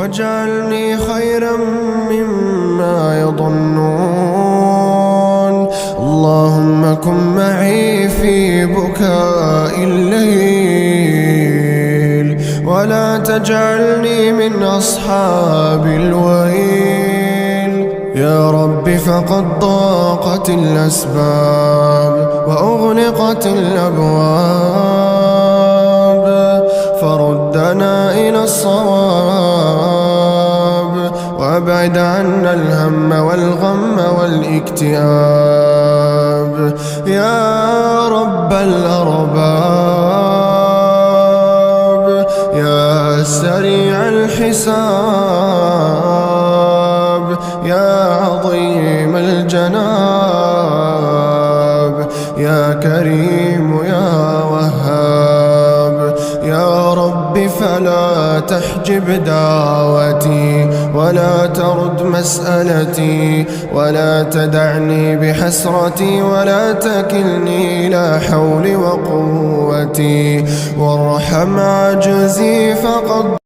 واجعلني خيرا مما يظنون. اللهم كن معي في بكاء الليل، ولا تجعلني من أصحاب الويل. يا رب فقد ضاقت الأسباب وأغلقت الأبواب، فردنا إلى الصواب، وأبعد عنا الهم والغم والاكتئاب. يا رب الأرباب، يا سريع الحساب، يا عظيم الجناب، يا كريم يا وهاب. يا رب فلا تحجب دعوتي، ولا ترد مسألتي، ولا تدعني بحسرتي، ولا تكلني إلى حولي وقوتي، وارحم عجزي فقد